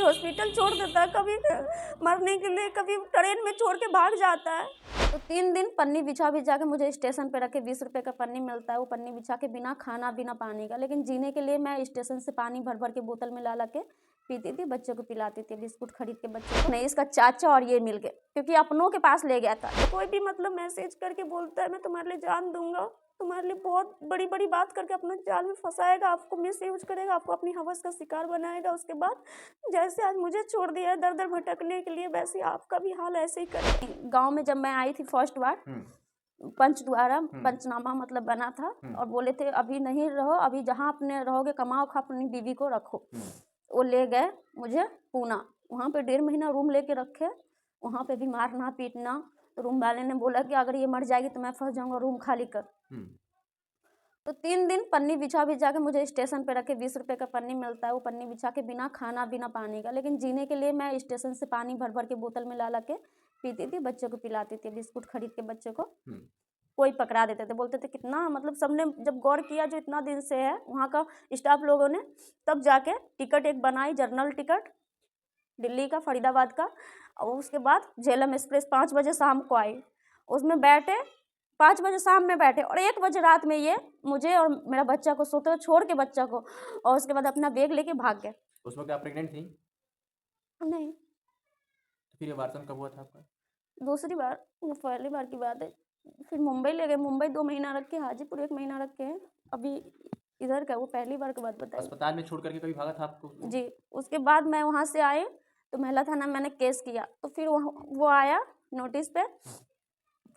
Hospital छोड़ देता है, कभी मरने के लिए, कभी ट्रेन में छोड़ के भाग जाता है। तो 3 दिन पन्नी बिछा बिछा के मुझे स्टेशन पे रखे, 20 रुपए का पन्नी मिलता है, वो पन्नी बिछा के बिना खाना बिना पानी का, लेकिन जीने के लिए मैं स्टेशन से पानी भर भर के बोतल में ला के पीती थी, बच्चों को पिलाती थी, बिस्कुट खरीद के बच्चों को। नहीं, इसका चाचा और ये मिल गए, क्योंकि अपनों के पास ले गया था। कोई भी मतलब मैसेज करके बोलता है मैं तुम्हारे लिए जान दूंगा, तुम्हारे लिए बहुत बड़ी बड़ी बात करके अपना जाल में फंसाएगा, आपको मिस यूज करेगा, आपको अपनी हवस का शिकार बनाएगा। उसके बाद जैसे आज मुझे छोड़ दिया है दर दर भटकने के लिए, वैसे आपका भी हाल ऐसे ही करेगा। गाँव में जब मैं आई थी फर्स्ट बार, पंच द्वारा पंचनामा मतलब बना था, और बोले थे अभी नहीं रहो, अभी जहाँ अपने रहोगे कमाओ खा, अपनी बीवी को रखो। वो ले गए मुझे पूना, वहाँ पे 1.5 महीना रूम लेके रखे, वहाँ पे भी मारना पीटना। तो रूम वाले ने बोला कि अगर ये मर जाएगी तो मैं फंस जाऊंगा, रूम खाली कर। तो 3 दिन पन्नी बिछा बिछा के मुझे स्टेशन पे रखे, 20 रुपए का पन्नी मिलता है, वो पन्नी बिछा के बिना खाना बिना पानी का, लेकिन जीने के लिए मैं स्टेशन से पानी भर भर के बोतल में ला के पीती थी, बच्चों को पिलाती थी, बिस्कुट खरीद के बच्चों को। कोई पकड़ा देते थे, बोलते थे कितना मतलब सबने जब गौर किया जो इतना दिन से है वहाँ का स्टाफ लोगों ने, तब जाके टिकट एक बनाई, जर्नल टिकट दिल्ली का, फरीदाबाद का। और उसके बाद झेलम एक्सप्रेस 5 बजे शाम को आई, उसमें बैठे, 5 बजे शाम में बैठे, और 1 बजे रात में ये मुझे और मेरा बच्चा को सोते हुए छोड़ के बच्चा को, और उसके बाद अपना बैग लेके भाग गए। उस वक्त आप प्रेग्नेंट थी? नहीं, तो फिर ये वारदात कब हुआ था आपका? दूसरी बार, वो पहली बार की बात है। फिर मुंबई ले गए, मुंबई 2 महीना रख के, हाजीपुर 1 महीना रख के, अभी इधर का। वो पहली बार की बात बताई। अस्पताल में छोड़ करके कभी भागा था आपको? जी, उसके बाद मैं वहाँ से आई तो महिला थाना में मैंने केस किया, तो फिर वो आया नोटिस पे,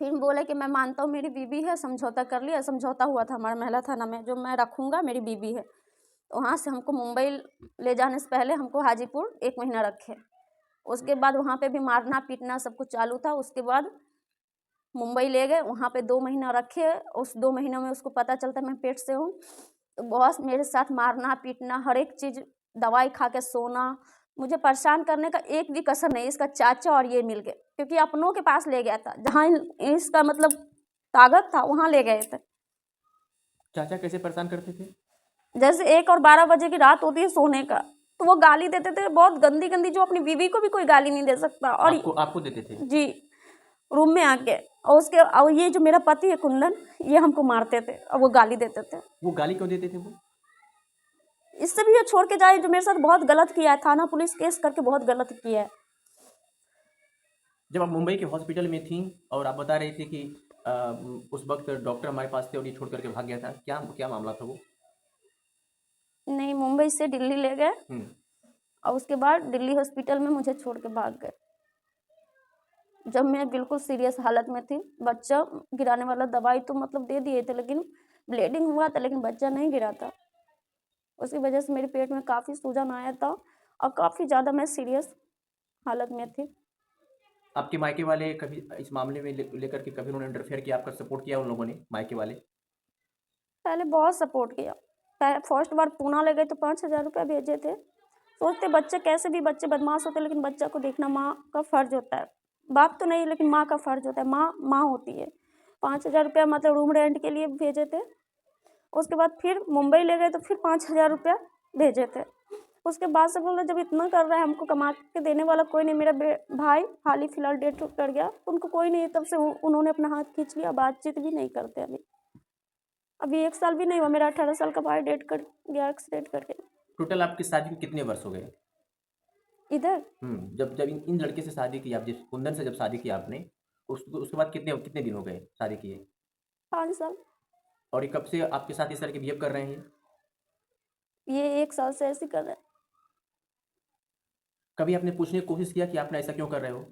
फिर बोले कि मैं मानता हूँ मेरी बीबी है, समझौता कर लिया। समझौता हुआ था हमारा महिला थाना में, जो मैं रखूँगा मेरी बीबी है। तो वहाँ से हमको मुंबई ले जाने से पहले हमको हाजीपुर 1 महीना रखे। उसके बाद वहाँ पे भी मारना पीटना सब कुछ चालू था। उसके बाद मुंबई ले गए, वहाँ पे 2 महीना रखे। उस 2 महीनों में उसको पता चलता मैं पेट से हूँ, तो बहुत मेरे साथ मारना पीटना, हर एक चीज़, दवाई खा के सोना, मुझे परेशान करने का एक भी कसर नहीं। इसका चाचा और ये मिल गए, क्योंकि अपनों के पास ले गया था, जहाँ इसका मतलब ताकत था वहाँ ले गए थे। चाचा कैसे परेशान करते थे? जैसे 1 और 12 बजे की रात होती है सोने का, तो वो गाली देते थे, बहुत गंदी गंदी, जो अपनी बीवी को भी कोई गाली नहीं दे सकता। और आपको देते थे? जी, रूम में आके। और ये जो मेरा पति है कुंदन, ये हमको मारते थे और वो गाली देते थे। वो गाली क्यों देते थे वो? इससे भी ये छोड़ के जाए, जो मेरे साथ बहुत गलत किया है, थाना पुलिस केस करके बहुत गलत किया है। जब आप मुंबई के हॉस्पिटल में थी और आप बता रही थी कि उस वक्त डॉक्टर हमारे पास थे और ये छोड़ करके भाग गया था, क्या क्या मामला था वो? नहीं, मुंबई से दिल्ली ले गए, और उसके बाद दिल्ली हॉस्पिटल में मुझे छोड़ के भाग गए, जब मैं बिल्कुल सीरियस हालत में थी। बच्चा गिराने वाला दवाई तो मतलब दे दिए थे, लेकिन ब्लीडिंग हुआ था, लेकिन बच्चा नहीं गिरा था। उसकी वजह से मेरे पेट में काफ़ी सूजन आया था, और काफ़ी ज़्यादा मैं सीरियस हालत में थी। आपके मायके वाले कभी इस मामले में लेकर के कभी उन्होंने इंटरफेयर किया, आपका सपोर्ट किया उन लोगों ने, मायके वाले? पहले बहुत सपोर्ट किया। फर्स्ट बार पूना ले गए तो 5,000 रुपये भेजे थे। सोचते बच्चे कैसे भी बच्चे बदमाश होते, लेकिन बच्चा को देखना माँ का फ़र्ज होता है, बाप तो नहीं लेकिन माँ का फ़र्ज होता है, माँ होती है। 5,000 रुपया मतलब रूम रेंट के लिए भेजे थे। उसके बाद फिर मुंबई ले गए तो फिर 5,000 रुपया भेजे थे। उसके बाद से बोला जब इतना कर रहा है, हमको कमा के देने वाला कोई नहीं। मेरा भाई हाल ही फिलहाल डेथ कर गया, उनको कोई नहीं, तब से उन्होंने अपना हाथ खींच लिया, बातचीत भी नहीं करते। अभी 1 साल भी नहीं हुआ, मेरा 18 साल का भाई डेथ कर गया एक्सीडेंट करके। टोटल आपकी शादी में कितने वर्ष हो गए? इधर जब जब इन लड़के से शादी की, आप जिस कुंदन से जब शादी की आपने, उसके बाद कितने कितने दिन हो गए शादी किए? 5 साल। और ये कब से आपके साथ इस तरह के बिहेव कर रहे हैं? ये 1 साल से ऐसे कर रहे हैं। कभी आपने पूछने की कोशिश किया कि आपने ऐसा क्यों कर रहे हो?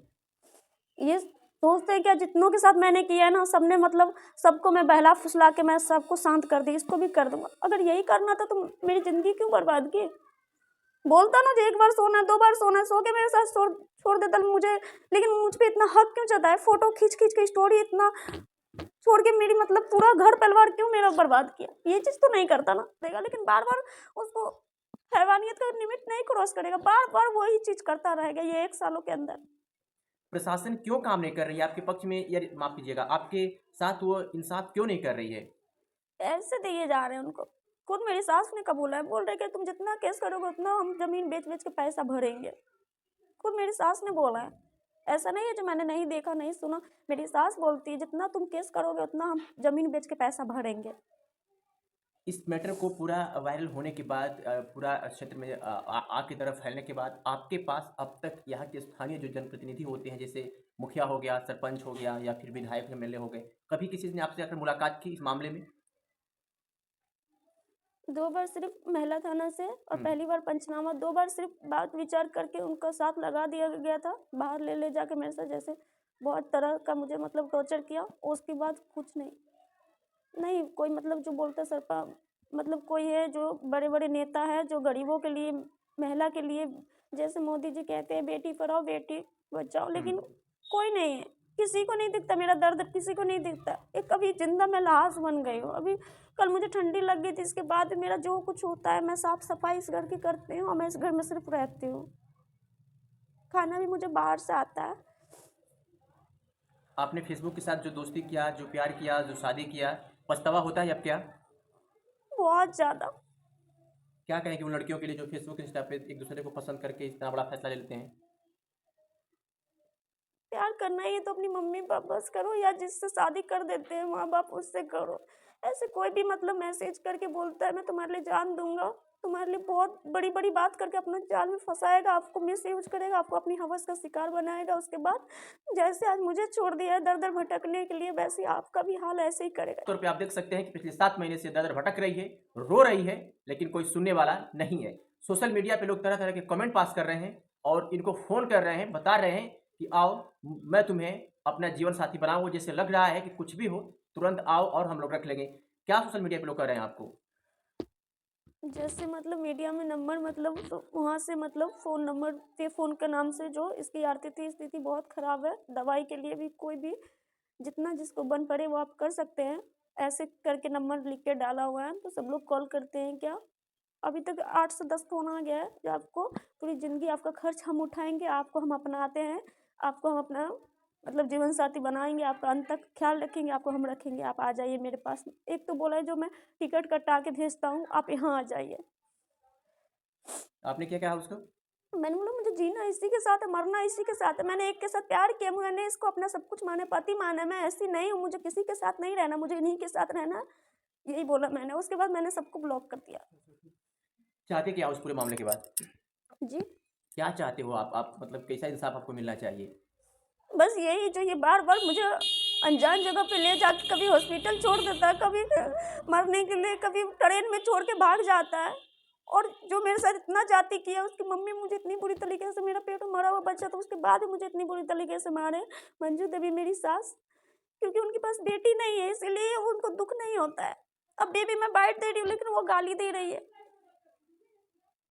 ये सोचते हैं क्या, जितनों के साथ मैंने किया है ना, सबने मतलब सबको मैं बहला फुसला के मैं सबको शांत कर दी, इसको भी कर दूंगा। अगर यही करना था तो मेरी ज़िंदगी क्यों बर्बाद की? बोलता ना जो 1 बार सोना है, 2 बार सोना है, सो के मेरे साथ छोड़ देता मुझे, लेकिन मुझ पे इतना हक क्यों जताया? फोटो खींच खींच के स्टोरी इतना छोड़ के मेरी मतलब पूरा घर परिवार क्यों मेरा बर्बाद किया? ये चीज़ तो नहीं करता ना देगा, लेकिन बार बार उसको हैवानियत का लिमिट नहीं क्रॉस करेगा, बार बार वही चीज़ करता रहेगा ये 1 सालों के अंदर। प्रशासन क्यों काम नहीं कर रही है आपके पक्ष में, या माफ कीजिएगा, आपके साथ वो इंसाफ क्यों नहीं कर रही है? पैसे दिए जा रहे हैं उनको, खुद मेरी सास ने कबूला है, बोल रहे कि तुम जितना केस करोगे उतना हम ज़मीन बेच-बेच के पैसा भरेंगे। खुद मेरी सास ने बोला है। ऐसा नहीं है जो मैंने नहीं देखा, नहीं सुना, मेरी सास बोलती है जितना तुम केस करोगे उतना हम ज़मीन बेच के पैसा भरेंगे। इस मैटर को पूरा वायरल होने के बाद पूरा क्षेत्र में आग की तरफ फैलने के बाद आपके पास अब तक यहाँ के स्थानीय जो जनप्रतिनिधि होते हैं, जैसे मुखिया हो गया, सरपंच हो गया या फिर विधायक एमएलए हो गए, कभी किसी ने आपसे आकर मुलाकात की इस मामले में? 2 बार सिर्फ़ महिला थाना से और हुँ। पहली बार पंचनामा, 2 बार सिर्फ़ बात विचार करके उनका साथ लगा दिया गया था। बाहर ले जाके मेरे साथ जैसे बहुत तरह का मुझे मतलब टॉर्चर किया, उसके बाद कुछ नहीं। नहीं, कोई मतलब जो बोलता है मतलब कोई है जो बड़े-बड़े नेता हैं जो गरीबों के लिए, महिला के लिए, जैसे मोदी जी कहते हैं बेटी पढ़ाओ बेटी बचाओ, हुँ। लेकिन कोई नहीं है। किसी को नहीं दिखता मेरा दर्द, किसी को नहीं दिखता। एक अभी ज़िंदा मैं लाश बन गई हूँ। अभी कल मुझे ठंडी लग गई थी, इसके बाद मेरा जो कुछ होता है मैं साफ-सफाई इस घर की करती हूँ और मैं इस घर में सिर्फ़ रहती हूँ। खाना भी मुझे बाहर से आता है। आपने फेसबुक के साथ जो दोस्ती किया, जो प्यार किया, जो शादी किया, पछतावा होता है अब क्या? बहुत ज़्यादा। क्या कहेंगे उन लड़कियों के लिए जो फेसबुक, इंस्टा पे एक दूसरे को पसंद करके इतना बड़ा फैसला ले लेते हैं? प्यार करना ही है तो अपनी मम्मी-पापा से करो या जिससे शादी कर देते हैं माँ-बाप उससे करो। ऐसे कोई भी मतलब मैसेज करके बोलता है मैं तुम्हारे लिए जान दूँगा, तुम्हारे लिए बहुत बड़ी-बड़ी बात करके अपना जाल में फँसाएगा, आपको मिसयूज़ करेगा, आपको अपनी हवस का शिकार बनाएगा। उसके बाद जैसे आज मुझे छोड़ दिया है दर-दर भटकने के लिए, वैसे ही आपका भी हाल ऐसे ही करेगा। तौर पे आप देख सकते हैं कि पिछले 7 महीने से दर-दर भटक रही है, रो रही है, लेकिन कोई सुनने वाला नहीं है। सोशल मीडिया पे लोग तरह-तरह के कमेंट पास कर रहे हैं और इनको फ़ोन कर रहे हैं, बता रहे हैं कि आओ मैं तुम्हें अपना जीवन साथी बनाऊँ, जैसे लग रहा है कि कुछ भी हो, तुरंत आओ और हम लोग रख लेंगे। क्या सोशल मीडिया पे लोग कर रहे हैं आपको? जैसे मतलब मीडिया में नंबर मतलब तो वहाँ से मतलब फ़ोन नंबर पे फ़ोन के नाम से जो इसकी आर्थिक स्थिति बहुत ख़राब है, दवाई के लिए भी कोई भी जितना जिसको बन पड़े वो आप कर सकते हैं। ऐसे करके नंबर लिख के डाला हुआ है, तो सब लोग कॉल करते हैं क्या? अभी तक 8 से 10 फ़ोन आ गया है जो आपको पूरी ज़िंदगी आपका खर्च हम उठाएँगे, आपको हम अपनाते हैं, आपको हम अपना मतलब जीवन साथी बनाएँगे, आपका अंत तक ख़्याल रखेंगे, आपको हम रखेंगे, आप आ जाइए मेरे पास। एक तो बोला है जो मैं टिकट कटा के भेजता हूँ, आप यहाँ आ जाइए। आपने क्या कहा उसको? मैंने बोला मुझे जीना इसी के साथ है, मरना इसी के साथ है। मैंने एक के साथ प्यार किया, मैंने इसको अपना सब कुछ माना, पति माना। मैं ऐसी नहीं हूँ, मुझे किसी के साथ नहीं रहना, मुझे इन्हीं के साथ रहना है। यही बोला मैंने। उसके बाद मैंने सबको ब्लॉक कर दिया। चाहते क्या हो उस पूरे मामले के बाद? जी, क्या चाहते हो आप? आप मतलब कैसा इंसाफ आपको मिलना चाहिए? बस यही जो ये बार-बार मुझे अनजान जगह पे ले जाके कभी हॉस्पिटल छोड़ देता है, कभी मरने के लिए, कभी ट्रेन में छोड़ के भाग जाता है। और जो मेरे साथ इतना ज़्यादती किया, उसकी मम्मी मुझे इतनी बुरी तरीके से, मेरा पेट में मरा हुआ बच्चा था, उसके बाद भी मुझे इतनी बुरी तरीके से मारे। मंजू देवी मेरी सास, क्योंकि उनके पास बेटी नहीं है, इसीलिए उनको दुःख नहीं होता है। अब बेबी मैं बाइट दे रही हूँ, लेकिन वो गाली दे रही है।